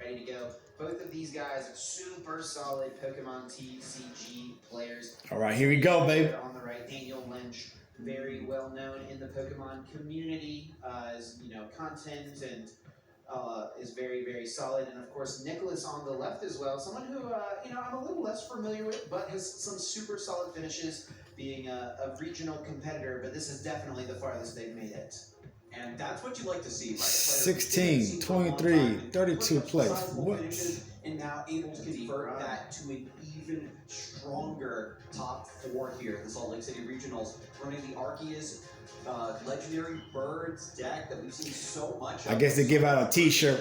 ready to go. Both of these guys are super solid Pokemon TCG players. All right, here we go, baby. On the right, Daniel Lynch, very well known in the Pokemon community as content and is very, very solid. And of course, Nicholas on the left as well, someone who I'm a little less familiar with, but has some super solid finishes, being a regional competitor. But this is definitely the farthest they've made it. And that's what you like to see, right? 16, 23, 32 plays. What? And now able to convert that to an even stronger top 4 here. The Salt Lake City Regionals running the Arceus Legendary Birds deck that we've seen so much of. I guess they give out a t-shirt.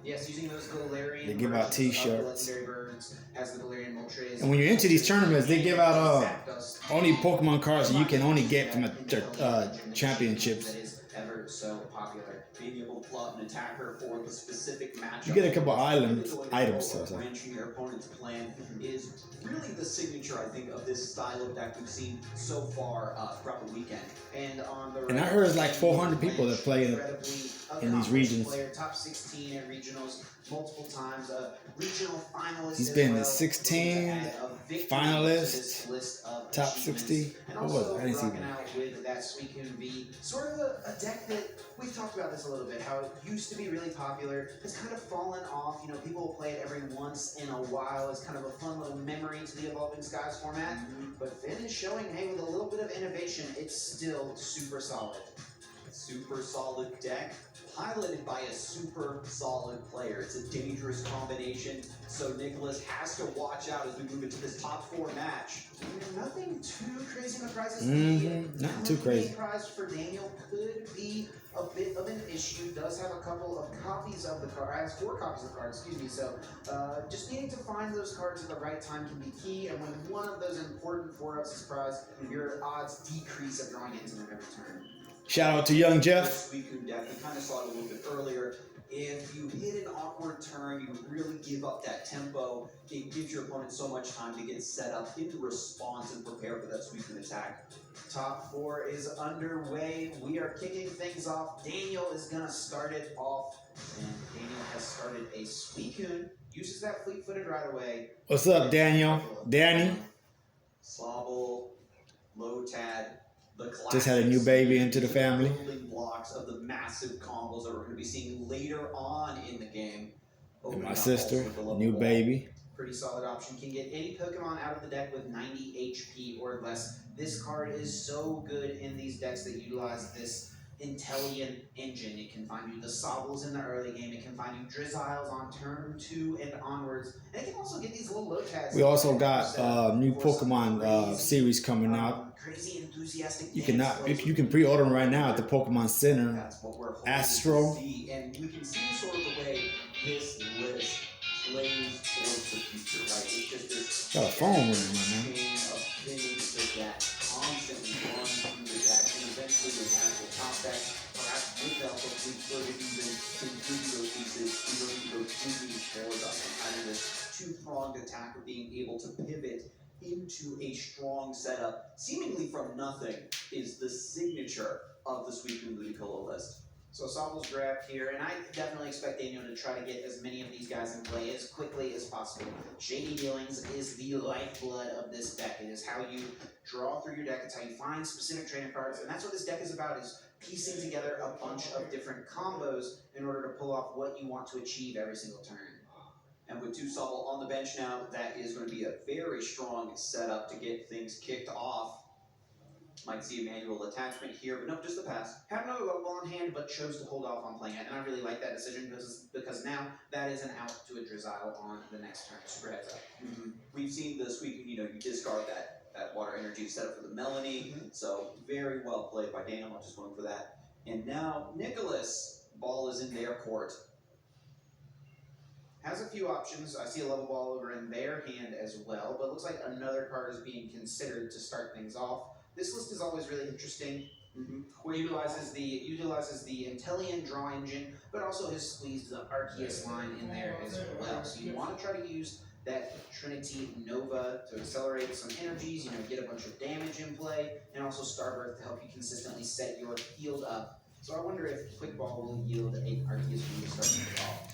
Yes, using those Galarian. They give out t-shirts. Legendary Birds as the Galarian Moltres. And when you're into these tournaments, they give out only Pokemon cards that you can only get from championships. That is ever so popular. Being able to pull out an attacker for the specific matchup. You get a couple items. Branching your opponent's plan is really the signature, I think, of this style of deck we've seen so far throughout the weekend. And on the And I heard it's like 400 people that play in these regions. Top 16 at regionals multiple times. Regional finalist. He's been the 16 finalist, top 60. And What also was it? I didn't see rocking that. out with that Suicune V, sort of a deck that we've talked about this a little bit. How it used to be really popular, has kind of fallen off. People will play it every once in a while as kind of a fun little memory to the Evolving Skies format. But Finn is showing, hey, with a little bit of innovation, it's still super solid. Super solid deck, piloted by a super solid player. It's a dangerous combination, so Nicholas has to watch out as we move into this top 4 match. Nothing too crazy in the prizes. Not too crazy. The prize for Daniel could be a bit of an issue. Does have a couple of copies of the card. Has 4 copies of the card, excuse me. So just needing to find those cards at the right time can be key. And when one of those important 4-ups is prized, your odds decrease of drawing into them every turn. Shout out to Young Jeff. Suicune deck, we kind of saw it a little bit earlier. If you hit an awkward turn, you really give up that tempo. It gives your opponent so much time to get set up into response and prepare for that Suicune attack. Top 4 is underway. We are kicking things off. Daniel is going to start it off. And Daniel has started a Suicune. Uses that fleet-footed right away. What's up, Daniel? Danny? Sobble, Lotad. Just had a new baby into the family. Building blocks of the massive combos that we're going to be seeing later on in the game. And my sister, new baby. Pretty solid option. Can get any Pokemon out of the deck with 90 HP or less. This card is so good in these decks that utilize this Inteleon engine. It can find you the Sobbles in the early game. It can find you Drizzles on turn 2 and onwards. And it can also get these little Lotads. We also got new Pokemon series coming out. Crazy enthusiastic. You can pre-order them right now at the Pokemon Center. That's what we're hoping Astro. to see. And we can see sort of the way this list plays towards the future, right? It's just this Got a phone ringing right now. chain of things that constantly run through the deck, and eventually when that will top deck, perhaps with the help of Fleet Footed, even including those pieces, we don't need to go too deep towards us. And kind of this two-pronged attack of being able to pivot into a strong setup, seemingly from nothing, is the signature of the Suicune Ludicolo list. So Sobble's grabbed here, and I definitely expect Daniel to try to get as many of these guys in play as quickly as possible. Shady Dealings is the lifeblood of this deck. It is how you draw through your deck. It's how you find specific trainer cards, and that's what this deck is about, is piecing together a bunch of different combos in order to pull off what you want to achieve every single turn. And with 2 Sobble on the bench now, that is going to be a very strong setup to get things kicked off. Might see a manual attachment here, but no, just the pass. Had another low ball in hand, but chose to hold off on playing it, and I really like that decision because now that is an out to a Drizzile on the next turn. Super heads up. We've seen the Suicune, you discard that water energy set up for the Melanie, so very well played by Daniel, not just going for that. And now Nicholas, ball is in their court. Has a few options. I see a level ball over in their hand as well, but it looks like another card is being considered to start things off. This list is always really interesting. Utilizes the Inteleon draw engine, but also has squeezed the Arceus line in there as well. So you want to try to use that Trinity Nova to accelerate some energies, get a bunch of damage in play, and also Starbirth to help you consistently set your field up. So I wonder if Quick Ball will yield a Arceus when you start the ball.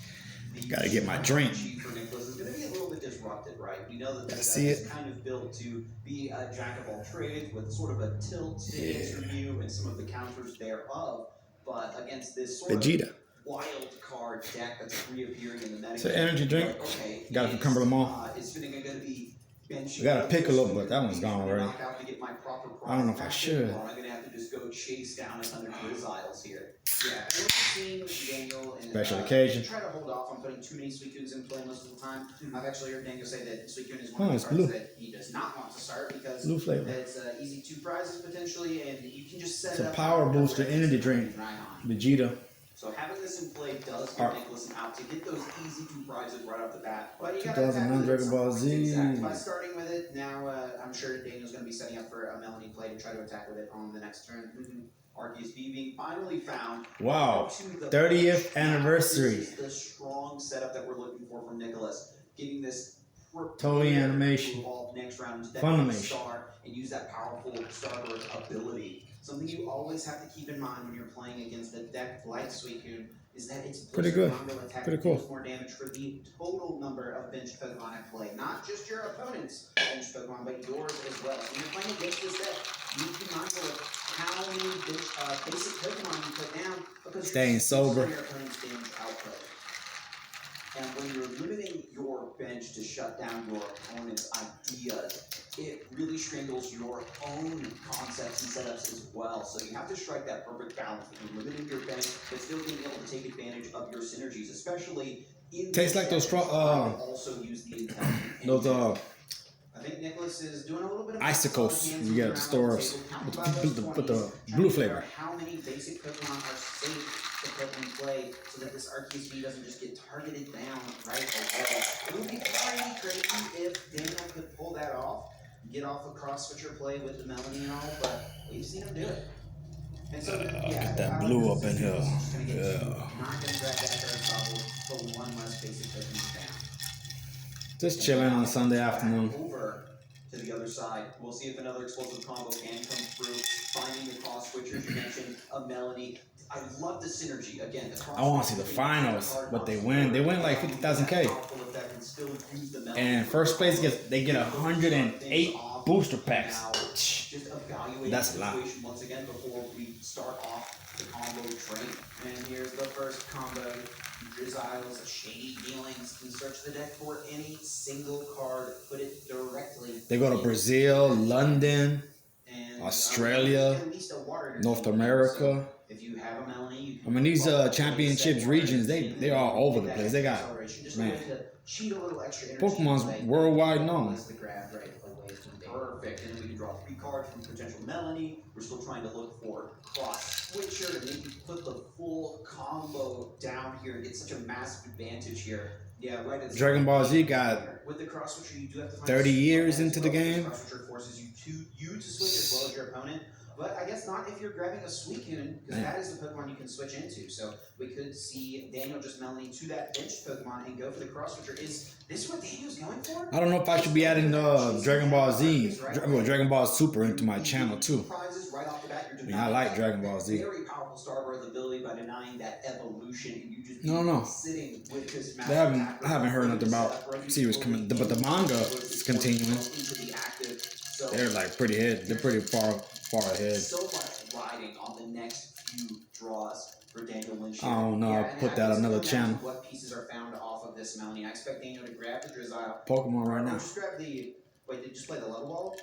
The Gotta get my drink. For Nicholas is going to be a little bit disrupted, right? We know that I this see deck is it. kind of built to be a jack of all trades with sort of a tilt to answer you and some of the counters thereof. But against this sort Vegeta. of wild card deck that's reappearing in the meta. It's an energy drink. Like, okay, Got it from Cumberland Mall. It's going to be benching. We got a Piccolo, but that one's gone already. To get my proper I don't know if I should. I'm going to have to just go chase down a ton of Grizzles here. Yeah, and what we're seeing Daniel and Special occasion. try to hold off on putting too many Suicunes in play most of the time. I've actually heard Daniel say that Suicune is one of it's the cards blue. that he does not want to start because Blue flavor. it's easy 2 prizes potentially, and you can just set It's it a up. power booster energy drink. Right on. Vegeta. So having this in play does give Nicholas an out to get those easy 2 prizes right off the bat. But you gotta 2009 Dragon Ball Z. Exactly. By starting with it, now I'm sure Daniel's going to be setting up for a Melanie play to try to attack with it on the next turn. Arceus V being finally found. Wow. To the 30th bench. anniversary. This is the strong setup that we're looking for from Nicholas. Getting this Toei animation. to evolve next round into Funimation. that star and use that powerful Starburst ability. Something you always have to keep in mind when you're playing against a deck like Suicune is that it's Pretty good. attack Pretty cool. deals more damage for the total number of bench Pokemon at play. Not just your opponent's bench Pokemon, but yours as well. So when you're playing against this deck, you need to be mindful of how many basic Pokemon you put down because Staying you're sober. your opponent's damage output. And when you're limiting your bench to shut down your opponent's ideas, it really strangles your own concepts and setups as well. So you have to strike that perfect balance between limiting your bench but still being able to take advantage of your synergies, especially in Tastes like those also use the intelligent those I think Nicholas is doing a little bit of icicles you get at the stores with the blue flavor. How many basic Pokemon are safe to put in play so that this Arceus V doesn't just get targeted down right away? It would be pretty crazy if Daniel could pull that off, get off a cross switcher play with the Melanie and all, but we've seen him do it. And so, Get that blue up in here. Yeah. Not gonna grab that third bubble, but one less basic Pokemon down. Just chilling on Sunday afternoon. Over to the other side. We'll see if another explosive combo can come through. Finding the cross switchers you mentioned, a Melanie. I love the synergy. Again, the I want to see the finals, but they win. They win like 50,000 K. And first place they get 108 booster packs. Just evaluate That's the a lot. situation once again before we start off the combo train. And here's the first combo. Drizzles, Shady Dealings can search the deck for any single card, put it directly. They go to Brazil, London, and, Australia, at least a water North America. So if you have a Melanie, you can I mean, these championships regions, they're all over the place. They got, man, cheat a little extra energy Pokemon's away. worldwide known. That's the grab right away from Dave. Perfect. And then we can draw 3 cards from potential Melanie. We're still trying to look for cross switcher to maybe put the full combo down here and get such a massive advantage here. Yeah, right. At the Dragon Ball Z got with the cross switcher, you do have to find 30 a years spot into as the well, because game. Cross switcher forces you to switch as well as your opponent. But I guess not if you're grabbing a Suicune, because that is the Pokemon you can switch into. So we could see Daniel just Melanie to that bench Pokemon and go for the cross switcher. Is this what Daniel's going for? I don't know if I should be adding Dragon Ball Z, Dragon Ball Super into my channel too. Prizes right off the bat, you're I mean, I like Dragon Ball Z. very powerful Starburst ability by denying that evolution, and you just No. sitting with this I haven't heard nothing about series coming, but the manga is continuing. They're like they're pretty far ahead. So much riding on the next few draws for Daniel Lynch. I don't know. I'll put that on another channel. What pieces are found off of this Melanie? I expect Daniel to grab the Drizzile. Pokemon right now. Just grab the. Wait, did you just play the level ball?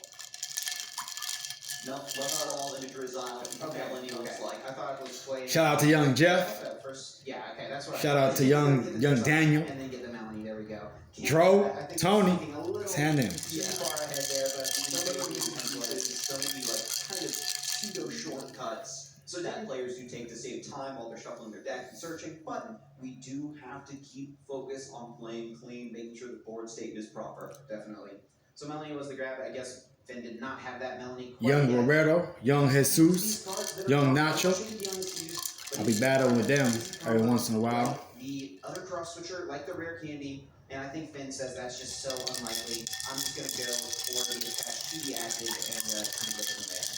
No, level ball and a Drizzile. Okay, Melanie looks like. I thought it was playing. Shout out to Young Jeff. First, yeah, okay, that's what. Shout out to young Daniel. And then get the Melanie. There we go. Dro, I think Tony, it's a little let's hand him. too far ahead there, but some of these pieces, so many like kind of pseudo shortcuts, so that players do take to save time while they're shuffling their deck and searching. But we do have to keep focus on playing clean, making sure the board state is proper. Definitely. So Melanie was the grab. I guess Finn did not have that Melanie. Young Roberto, Young Jesus, Young Nacho. I'll be battling with them every once in a while. The other cross switcher, like the rare candy. And I think Finn says that's just so unlikely. I'm just going to go for the attach to the active and kind of go from there.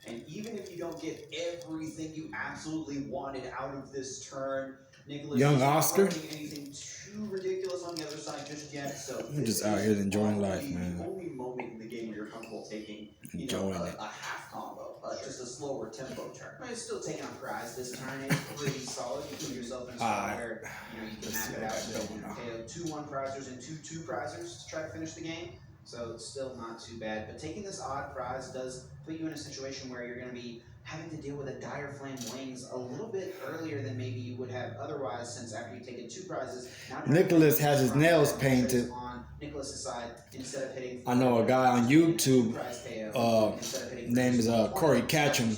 And even if you don't get everything you absolutely wanted out of this turn, Nicholas Young is not Oscar? running anything too ridiculous on the other side just yet. So I'm just this out here is enjoying life, probably man. The only moment in the game where you're comfortable taking, Enjoying it. a half combo, just a slower tempo turn. I mean, it's still taking a prize this turn. It's pretty solid. You put yourself in a spot where you can map it out. KO 2 1-prizers and 2 2-prizers to try to finish the game. So it's still not too bad. But taking this odd prize does put you in a situation where you're going to be having to deal with a Dire Flame Wings a little bit earlier than maybe you would have otherwise, since after you've taken 2 prizes, now Nicholas has his nails painted. on Nicholas's side instead of hitting. I know a guy on YouTube. Name is Corey Catchum.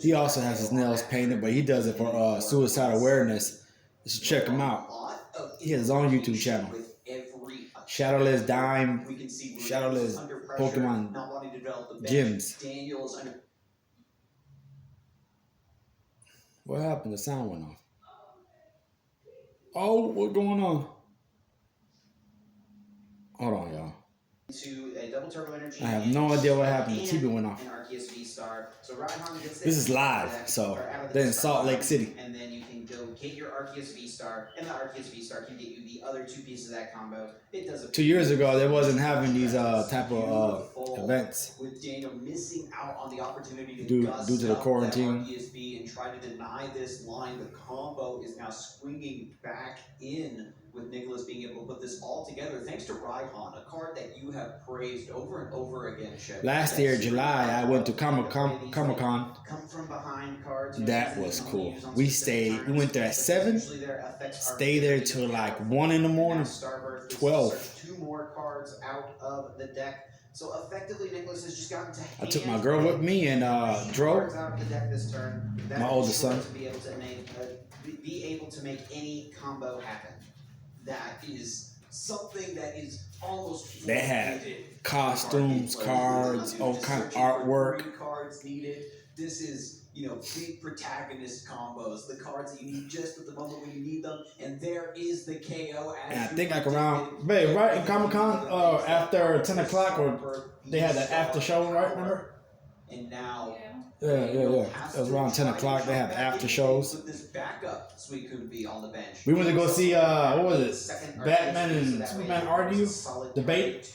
He also has his nails painted, but he does it for suicide awareness. You should check him out. He has his own YouTube channel. Shadowless Dime, Shadowless Pokemon Gyms. What happened? The sound went off. Oh, what's going on? Hold on, y'all. To a double turbo energy. I have no idea what happened. The TV went off. So Raihan gets This is live, so they're in Salt Lake City. And then you can go get your Arceus V-Star, and the Arceus V-Star can get you the other 2 pieces of that combo. It does it. 2 years ago, they wasn't having these type of events. With Daniel missing out on the opportunity to due to the quarantine. RPSB and try to deny this line, the combo is now swinging back in with Nicholas being able to put this all together thanks to Raihan, a card that you have praised over and over again, Chef. Last year, July, I went to Comic-Con. Come from behind cards. That was cool. We went there at 7, stayed there till like 1 in the morning, 12. 2 more cards out of the deck. So effectively, Nicholas has just gotten to I took my girl with me and drove. Out of the deck this turn. My oldest son. To be able to make any combo happen. That is something that is almost. They had costumes, cards, all kind of artwork. Cards needed. This is, big protagonist combos. The cards that you need just at the moment when you need them. And there is the KO. And I think like around, babe, right in Comic-Con, after 10 o'clock, or they had that after show, right? Remember? And now. Yeah. It was around 10 o'clock. They have after shows. Put this backup Suicune on the bench. We went to go see, what was it? Batman and Superman argue? Debate?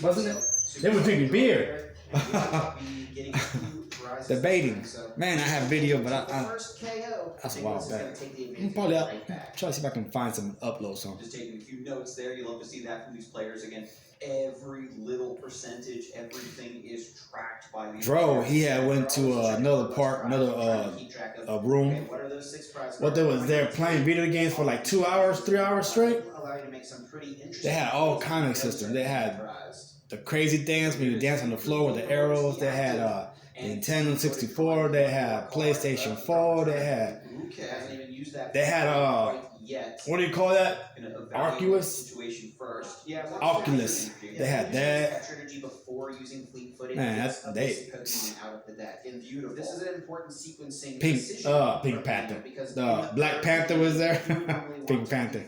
Wasn't it? They were drinking beer. Debating. Man, I have video, but that's a while back. I'm probably out. Try to see if I can find some upload some. Just taking a few notes there. You love to see that from these players again. Every little percentage, everything is tracked by these. Dro, he had went to another room. What they was there playing video games for like 2 hours, 3 hours straight. They had all kind of systems. They had the crazy dance when you dance on the floor with the arrows. They had Nintendo 64. They had PlayStation 4. They had what do you call that? Oculus. Oculus. They had that. Man, that's they. This is an important sequencing. Pink Panther. The Black Panther was there. Pink Panther.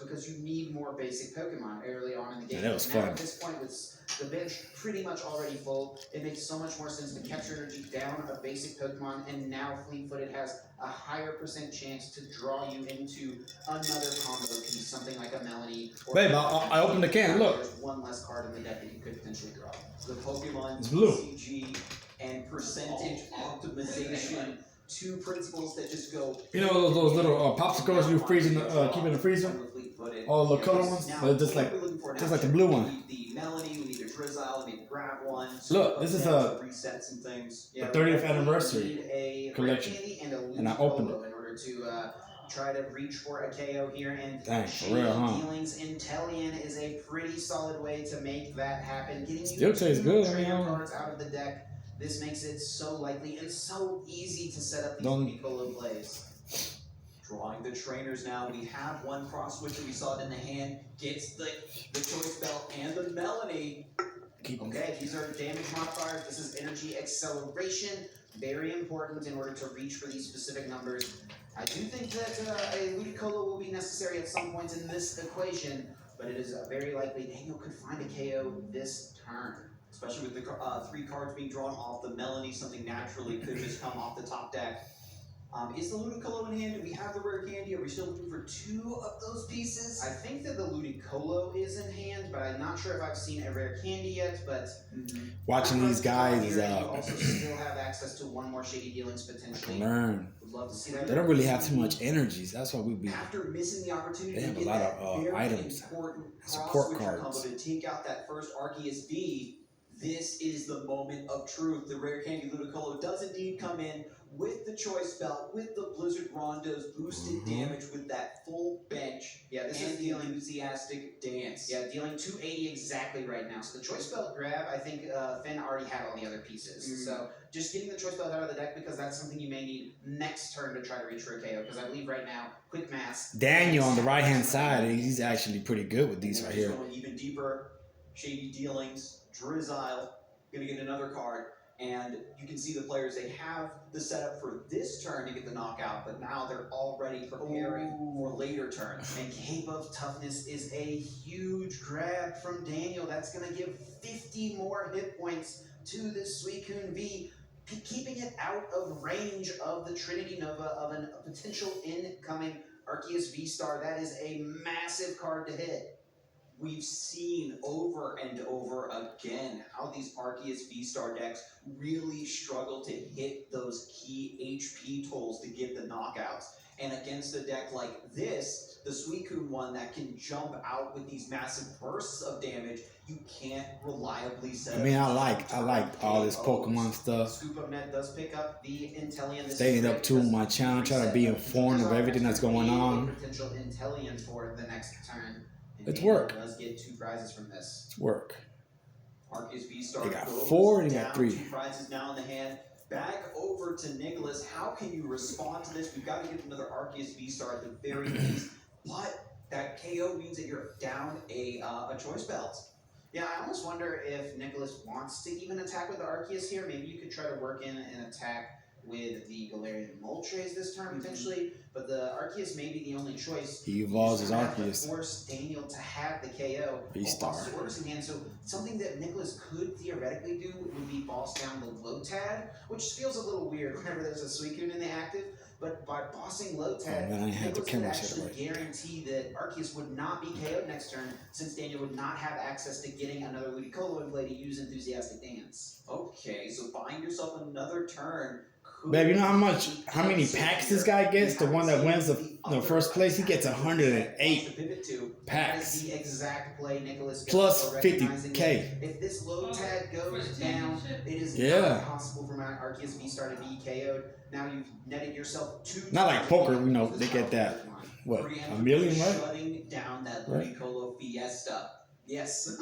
Because you need more basic Pokemon early on in the game. Yeah, that was fun. At this point, with the bench pretty much already full, it makes so much more sense to capture energy down a basic Pokemon, and now Fleet-Footed has a higher % chance to draw you into another combo piece, something like a Melody. Babe, I opened the can. Look. There's one less card in the deck that you could potentially draw. The Pokemon it's blue. TCG and percentage optimization. 2 principles that just go. You know those little popsicles you freeze in the keep in the freezer. All the color ones, but just like the blue one. The Melody, we need a Drizzile, we need to grab one. Look, this is a reset some things. The 30th anniversary collection, and I opened it. In order to try to reach for a KO here, and dang, for real, huh? Dealings Inteleon is a pretty solid way to make that happen. Getting you still tastes good. trainer cards out of the deck. This makes it so likely and so easy to set up these Ludicolo plays. Drawing the trainers now. We have one cross switch that we saw it in the hand. Gets the choice belt and the Melody. Okay, these are damage modifiers. This is energy acceleration. Very important in order to reach for these specific numbers. I do think that a Ludicolo will be necessary at some points in this equation, but it is very likely Daniel could find a KO this turn. Especially with the 3 cards being drawn off the Melody, something naturally could just come off the top deck. Is the Ludicolo in hand? Do we have the rare candy? Are we still looking for 2 of those pieces? I think that the Ludicolo is in hand, but I'm not sure if I've seen a rare candy yet. But watching these guys is you also still have access to 1 more Shady Dealings potentially. learn. Would love to see that. They don't really have too much energies. That's why we be. After missing the opportunity They have to a get lot that of very items, important support cross-switcher cards. combo to take out that first Arceus V, this is the moment of truth. The rare candy Ludicolo does indeed come in with the choice belt, with the Blizzard Rondo's boosted damage, with that full bench. Yeah, this and is the dealing. enthusiastic dance. Yeah, dealing 280 exactly right now. So the choice belt grab, I think Finn already had all the other pieces. So just getting the choice belt out of the deck because that's something you may need next turn to try to reach for a KO. Because I believe right now, quick mass. Daniel on the right hand side, he's actually pretty good with these right here. Going even deeper, Shady Dealings, Drizzile, gonna get another card. And you can see the players, they have the setup for this turn to get the knockout, but now they're already preparing for later turns. And Cape of Toughness is a huge grab from Daniel. That's going to give 50 more hit points to this Suicune V, keeping it out of range of the Trinity Nova of a potential incoming Arceus V-Star. That is a massive card to hit. We've seen over and over again how these Arceus V-Star decks really struggle to hit those key HP tolls to get the knockouts. And against a deck like this, the Suicune one that can jump out with these massive bursts of damage, you can't reliably set I mean, I like all this Pokemon stuff. Scoop Up Net does pick up the Inteleon. Staying up to my channel, trying to be informed of everything that's going on. Potential Inteleon for the next turn. It's work. Does get 2 prizes from this. It's work. Arceus V-Star They got goes 4 and they down, got 3. 2 prizes now in the hand. Back over to Nicholas. How can you respond to this? We've got to get another Arceus V-Star at the very least. But that KO means that you're down a choice belt. Yeah, I almost wonder if Nicholas wants to even attack with the Arceus here. Maybe you could try to work in an attack with the Galarian Moltres this turn potentially, but the Arceus may be the only choice. He evolves his You just have to Arceus. force Daniel to have the KO. V-Star. Swords in hand. So something that Nicholas could theoretically do would be boss down the Lotad, which feels a little weird whenever there's a Suicune in the active. But by bossing Lotad, man, I had the Nicholas could camera set actually right. guarantee that Arceus would not be KO'd next turn, since Daniel would not have access to getting another Ludicolo in play to use Enthusiastic Dance. Okay, so buying yourself another turn. Babe, you know how many packs this guy gets? The one that wins the first place, he gets 108 packs. That is the exact play Nicholas goes Plus for, recognizing 50K. that if this Lotad goes down, it is Yeah. not possible for my Arceus V-Star to be KO'd. Now you've netted yourself 2 Not like times. poker, you know, they get that. What, a million, right? Shutting down that Right. Ludicolo Fiesta. Yes.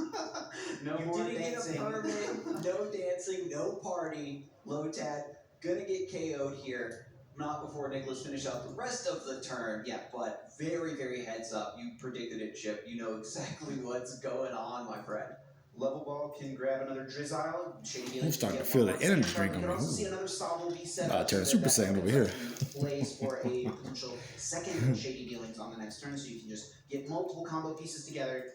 No You more didn't dancing. get a permit, no dancing, no party. Lotad gonna get KO'd here. Not before Nicholas finished out the rest of the turn. Yeah, but very, very heads up. You predicted it, Chip. You know exactly what's going on, my friend. Level Ball can grab another Drizzile. I'm starting to feel the energy drink We on can me. also see another Sobble be set Nah, up. turn so Super that Saiyan over opens here. up plays for a potential second Shady Dealings on the next turn, so you can just get multiple combo pieces together.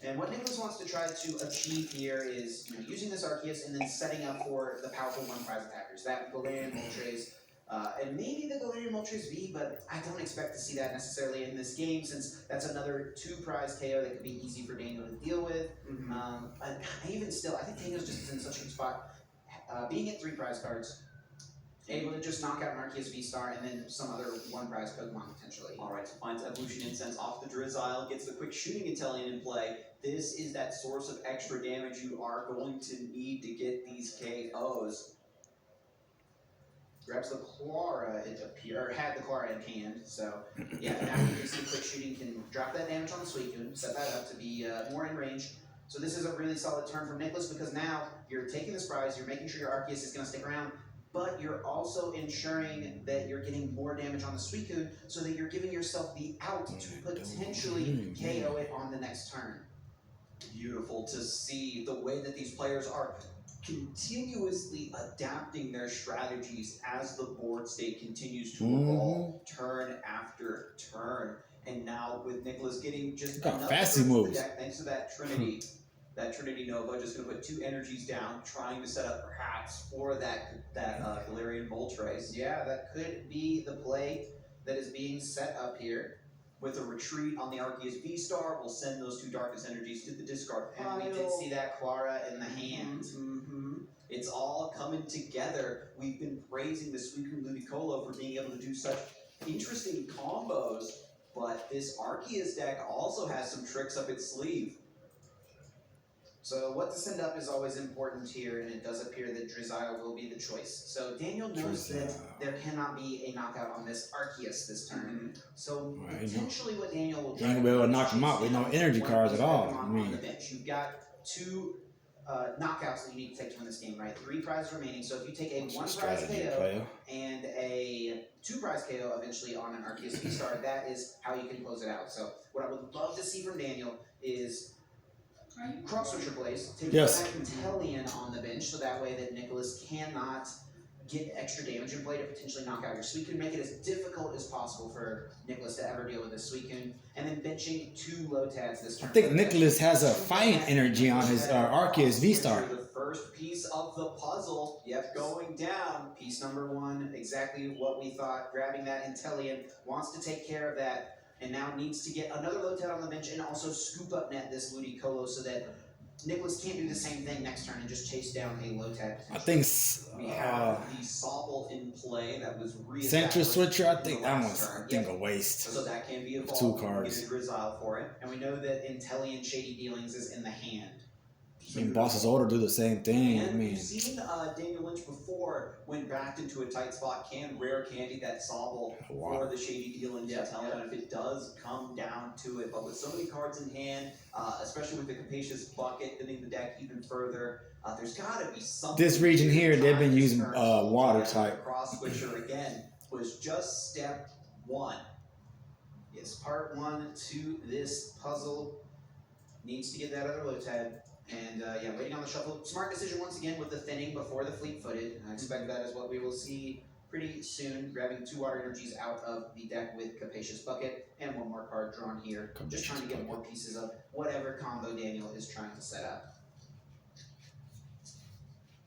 And what Nicholas wants to try to achieve here is, using this Arceus and then setting up for the powerful 1 prize attackers. That Galarian Moltres, and maybe the Galarian Moltres V, but I don't expect to see that necessarily in this game, since that's another 2 prize KO that could be easy for Daniel to deal with. But even still, I think Daniel's just in such a good spot. Being at 3 prize cards, able to just knock out an Arceus V-Star and then some other 1 prize Pokemon potentially. Alright, so finds Evolution Incense off the Drizzile, gets the quick shooting Inteleon in play. This is that source of extra damage you are going to need to get these KOs. Grabs the Clara, had the Clara in hand, so yeah, now you can see quick shooting can drop that damage on the Suicune, set that up to be more in range. So this is a really solid turn from Nicholas because now you're taking this prize, you're making sure your Arceus is going to stick around, but you're also ensuring that you're getting more damage on the Suicune so that you're giving yourself the out to potentially KO it on the next turn. Beautiful to see the way that these players are continuously adapting their strategies as the board state continues to evolve turn after turn. And now with Nicholas getting just Look how another fast he turn to the moves. deck, thanks to that Trinity. that Trinity Nova, just going to put 2 energies down, trying to set up perhaps for that Galarian Moltres. Yeah, that could be the play that is being set up here. With a retreat on the Arceus V-Star, we'll send those 2 Darkness energies to the discard pile. And we did see that Clara in the hand. It's all coming together. We've been praising the Suicune Ludicolo for being able to do such interesting combos, but this Arceus deck also has some tricks up its sleeve. So what to send up is always important here, and it does appear that Drizzile will be the choice. So Daniel knows that there cannot be a knockout on this Arceus this turn. So potentially what Daniel will try You ain't gonna be able to knock him out with no energy cards at all. I mean, you've got 2 knockouts that you need to take to win this game, right? 3 prizes remaining. So if you take a 1 prize KO and a 2 prize KO eventually on an Arceus V-Star, that is how you can close it out. So what I would love to see from Daniel is cross switcher plays, take back Inteleon on the bench, so that way that Nicholas cannot get extra damage in play to potentially knock out your Suicune, make it as difficult as possible for Nicholas to ever deal with this Suicune, and then benching 2 Lotads this turn. I think Nicholas has a fighting energy on his Arceus V-Star. The first piece of the puzzle, going down. Piece number 1, exactly what we thought, grabbing that Inteleon, wants to take care of that, and now needs to get another Lotad on the bench and also scoop up net this Ludicolo so that Nicholas can't do the same thing next turn and just chase down a Lotad. I think we have the Sobble in play that was Central Switcher, I think that one's a waste. So that can be a 2 cards. Get a Drizzile for it. And we know that Inteleon Shady Dealings is in the hand. I mean, Boss's Order do the same thing. And I mean, we've seen Daniel Lynch before, when backed into a tight spot, can rare candy that Sobble for the Shady Dealings. If it does come down to it. But with so many cards in hand, especially with the Capacious Bucket thinning the deck even further, there's got to be something. This region here, they've been using water type. Cross Switcher again was just step 1. Yes, part 1 to this puzzle. Needs to get that other Lotad. And waiting on the shuffle. Smart decision once again with the thinning before the fleet-footed. I expect that is what we will see pretty soon. Grabbing 2 water energies out of the deck with Capacious Bucket. And 1 more card drawn here. Just trying to get more pieces of whatever combo Daniel is trying to set up.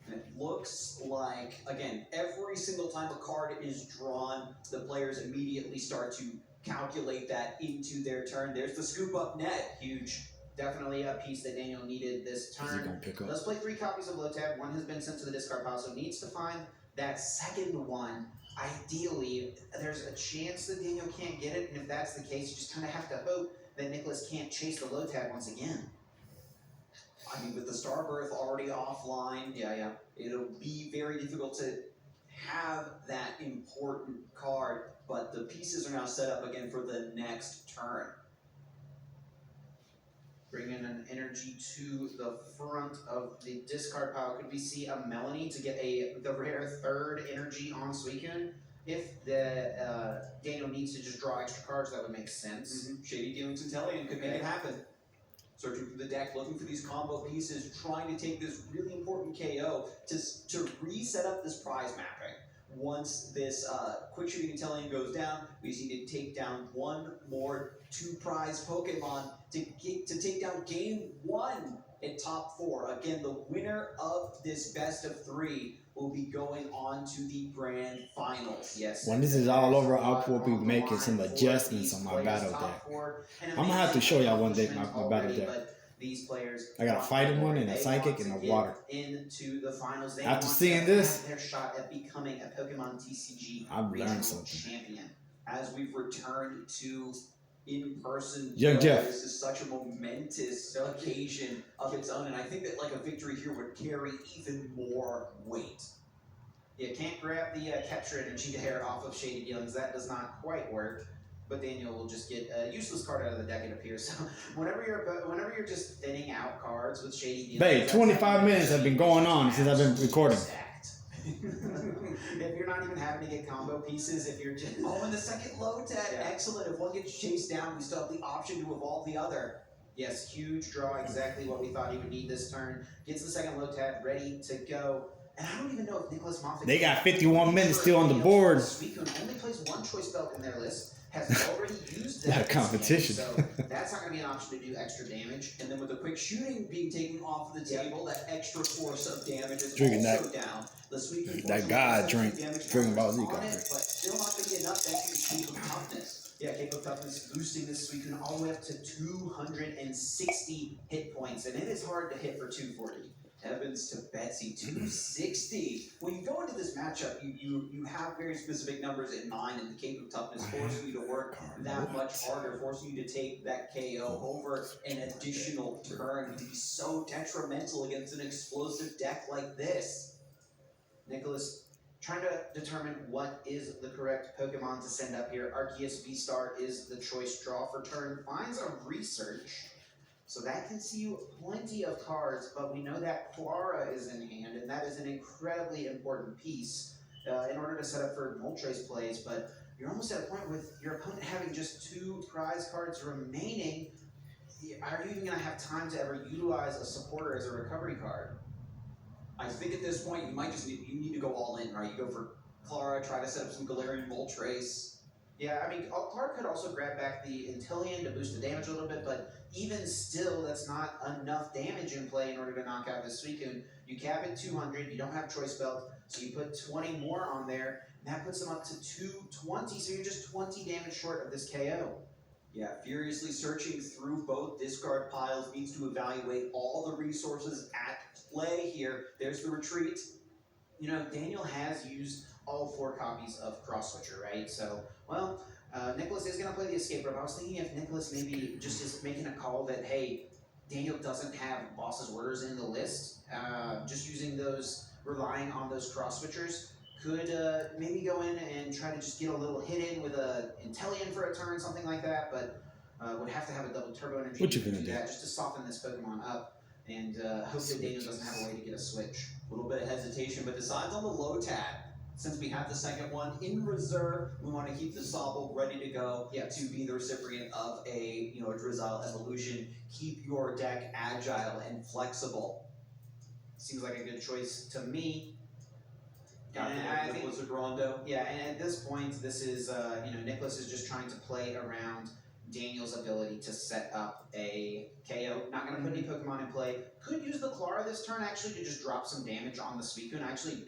And it looks like, again, every single time a card is drawn, the players immediately start to calculate that into their turn. There's the scoop up net. Huge. Definitely a piece that Daniel needed this turn. Let's play 3 copies of Lotad. 1 has been sent to the discard pile, so needs to find that second one. Ideally, there's a chance that Daniel can't get it, and if that's the case, you just kind of have to hope that Nicholas can't chase the Lotad once again. I mean, with the Starbirth already offline, it'll be very difficult to have that important card, but the pieces are now set up again for the next turn. Bring in an energy to the front of the discard pile. Could we see a Melanie to get the rare 3rd energy on Suicune? If the Daniel needs to just draw extra cards, that would make sense. Shady Dealings Inteleon could make it happen. Searching through the deck, looking for these combo pieces, trying to take this really important KO to reset up this prize mapping. Once this Quick Shooting Inteleon goes down, we just need to take down 1 more 2 prize Pokemon to take down game 1 in top 4. Again, the winner of this best of 3 will be going on to the grand finals. Yes. When this is all over, I will be making some adjustments on my battle deck. I'm gonna have to show y'all one day my battle deck. These players, I got a fighting one and a psychic and a water. Into the finals. They After want seeing to this, have their shot at becoming a Pokemon TCG I've learned regional something. champion. As we've returned to in-person, Young Jeff. This is such a momentous occasion of its own, and I think that like a victory here would carry even more weight. You can't grab the capture energy there off of Shady Dealings. That does not quite work. But Daniel will just get a useless card out of the deck, it appears. So whenever you're just thinning out cards with Shady Dealings, babe, 25 minutes have been going on since I've been recording. If you're not even having to get combo pieces, if you're just and the second Lotad, excellent. If one gets chased down, we still have the option to evolve the other. Yes, huge draw, exactly what we thought he would need this turn. Gets the second Lotad ready to go. And I don't even know if Nicholas Moffat... They got 51 minutes still on the board. Suicune only plays 1 choice belt in their list. has already used that. That competition. So that's not going to be an option to do extra damage. And then with the quick shooting being taken off the table, that extra force of damage is Drinking also down. The Suicune that God drink, drinking Ball Z on God it, drink. but still not going to be enough thanks to the Cape of Toughness. Yeah, Cape of Toughness boosting this Suicune all the way up to 260 hit points, and it is hard to hit for 240. Heavens to Betsy, 260. When you go into this matchup, you have very specific numbers in mind, and the Cape of Toughness forces you to work that much harder, forcing you to take that KO over an additional turn. It can be so detrimental against an explosive deck like this. Nicholas, trying to determine what is the correct Pokemon to send up here. Arceus V-Star is the choice draw for turn. Finds a Research. So that can see you plenty of cards, but we know that Clara is in hand, and that is an incredibly important piece in order to set up for Moltres plays. But you're almost at a point with your opponent having just 2 prize cards remaining. Are you even going to have time to ever utilize a supporter as a recovery card? I think at this point you might just need to go all in, right? You go for Clara, try to set up some Galarian Moltres. Yeah, I mean, Clark could also grab back the Inteleon to boost the damage a little bit, but even still, that's not enough damage in play in order to knock out this Suicune. You cap it 200, you don't have Choice Belt, so you put 20 more on there, and that puts them up to 220, so you're just 20 damage short of this KO. Yeah, furiously searching through both discard piles, needs to evaluate all the resources at play here. There's the retreat. You know, Daniel has used all 4 copies of Cross Switcher, right? So, well, Nicholas is going to play the Escape Rope. I was thinking if Nicholas maybe just is making a call that, hey, Daniel doesn't have Boss's Orders in the list, just using those, relying on those Cross Switchers, could maybe go in and try to just get a little hit in with a Inteleon for a turn, something like that, but would have to have a double Turbo Energy What you to gonna do do? that, just to soften this Pokemon up, and hopefully Daniel doesn't have a way to get a switch. A little bit of hesitation, but decides on the low tab. Since we have the second one in reserve, we want to keep the Sobble ready to go to be the recipient of a a Drizzile evolution. Keep your deck agile and flexible. Seems like a good choice to me. Got And the I think, Blizzard Rondo. yeah, and at this point, this is, Nicholas is just trying to play around Daniel's ability to set up a KO. Not going to put any Pokemon in play. Could use the Clara this turn, actually, to just drop some damage on the Suicune. I actually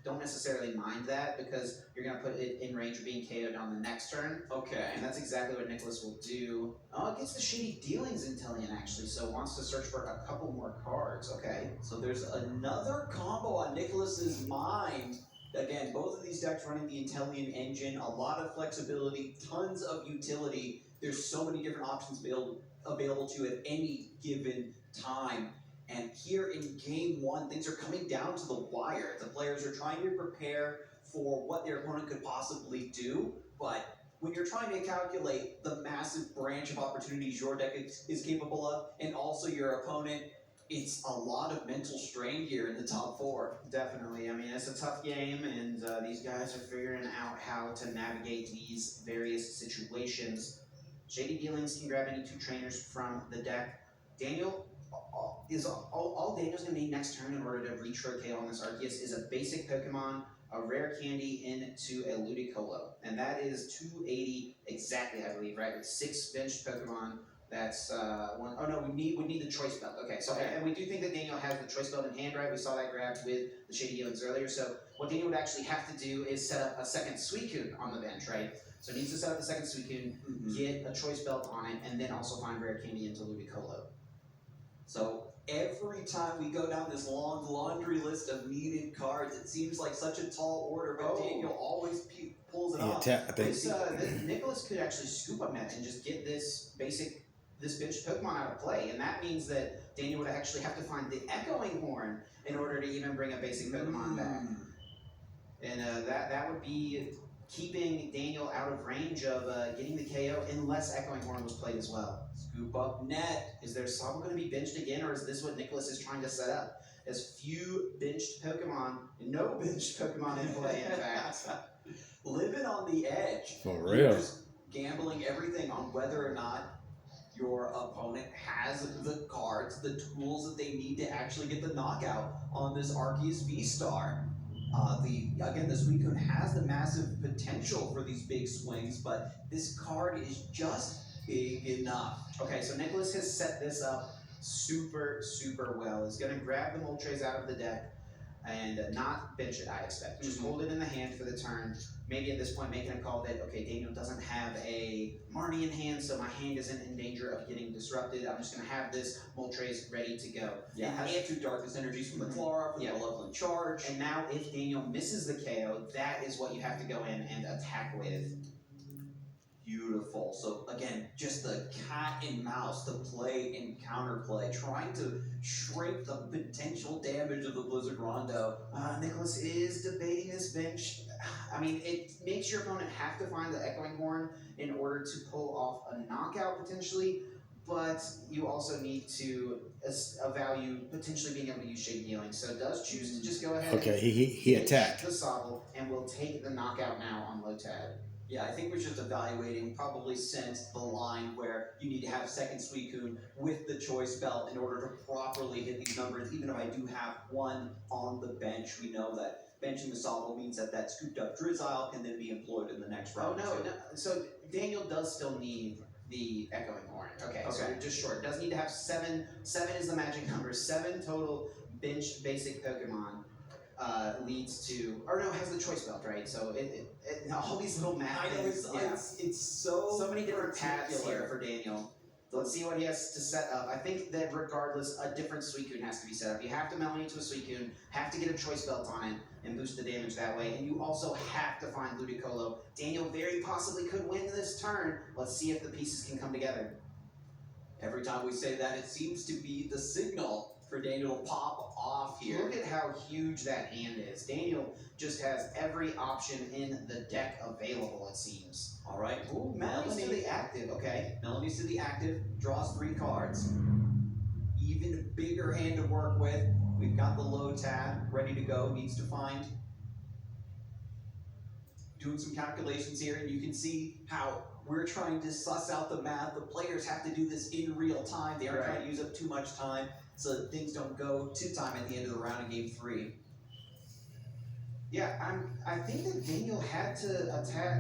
don't necessarily mind that, because you're going to put it in range of being KO'd on the next turn. Okay. And that's exactly what Nicholas will do. Oh, it gets the Shady Dealings Inteleon, actually, so wants to search for a couple more cards. Okay. So there's another combo on Nicholas's mind. Again, both of these decks running the Inteleon engine, a lot of flexibility, tons of utility. There's so many different options available to you at any given time. And here in game 1, things are coming down to the wire. The players are trying to prepare for what their opponent could possibly do, but when you're trying to calculate the massive branch of opportunities your deck is capable of, and also your opponent, it's a lot of mental strain here in the top 4. Definitely. I mean, it's a tough game, and these guys are figuring out how to navigate these various situations. Shady Dealings can grab any 2 trainers from the deck. Daniel, all Daniel's going to need next turn in order to reach for a KO on this Arceus is a basic Pokemon, a rare candy into a Ludicolo. And that is 280 exactly, I believe, right? With 6 benched Pokemon. That's one. Oh no, we need the Choice Belt. Okay, so and we do think that Daniel has the Choice Belt in hand, right? We saw that grabbed with the Shady Dealings earlier. So what Daniel would actually have to do is set up a second Suicune on the bench, right? So he needs to set up the second Suicune, get a Choice Belt on it, and then also find rare candy into Ludicolo. So every time we go down this long laundry list of needed cards, it seems like such a tall order, but Daniel always pulls it off. I think This, Nicholas could actually scoop up net and just get this benched Pokemon out of play, and that means that Daniel would actually have to find the Echoing Horn in order to even bring a basic Pokemon back. And that would be keeping Daniel out of range of getting the KO unless Echoing Horn was played as well. Scoop up net. Is their Sobble going to be benched again, or is this what Nicholas is trying to set up? As few benched Pokemon, no benched Pokemon in play, in fact. Living on the edge. For You're real. just gambling everything on whether or not your opponent has the cards, the tools that they need to actually get the knockout on this Arceus V-Star. The Suicune has the massive potential for these big swings, but this card is just big enough. Okay, so Nicholas has set this up super well. He's gonna grab the Moltres out of the deck and not bench it, I expect. Just hold it in the hand for the turn. Maybe at this point making a call that, okay, Daniel doesn't have a Marnie in hand, so my hand isn't in danger of getting disrupted. I'm just gonna have this Moltres ready to go. Yeah, it has 2 Darkness Energies from the Clara for the Malevolent Charge. And now if Daniel misses the KO, that is what you have to go in and attack with. Beautiful. So again, just the cat and mouse, the play and counterplay, trying to shrink the potential damage of the Blizzard Rondo. Nicholas is debating this bench. I mean, it makes your opponent have to find the Echoing Horn in order to pull off a knockout potentially, but you also need to value potentially being able to use Shade Healing. So does choose to just go ahead. Okay, he attacked. The Sobble and will take the knockout now on Lotad. Yeah, I think we're just evaluating, probably since the line where you need to have second Suicune with the choice belt in order to properly hit these numbers. Even if I do have one on the bench, we know that benching the Sobble means that scooped up Drizzile can then be employed in the next round. Oh, no. So Daniel does still need the Echoing Horn. Okay, so you're just short. Does need to have 7. 7 is the magic number. 7 total bench basic Pokemon. Leads to, or no, has the choice belt, right? So it all these little math. I know it's so many different paths particular. here for Daniel. Let's see what he has to set up. I think that regardless, a different Suicune has to be set up. You have to Melanie to a Suicune, have to get a choice belt on it, and boost the damage that way. And you also have to find Ludicolo. Daniel very possibly could win this turn. Let's see if the pieces can come together. Every time we say that, it seems to be the signal for Daniel to pop off here. Look at how huge that hand is. Daniel just has every option in the deck available, it seems. All right. Ooh, Melanie's to the active, okay. Melanie's to the active, draws 3 cards. Even bigger hand to work with. We've got the Lotad ready to go, needs to find. Doing some calculations here, and you can see how we're trying to suss out the math. The players have to do this in real time. They aren't trying to use up too much time so that things don't go to time at the end of the round in game 3. Yeah, I think that Daniel had to attack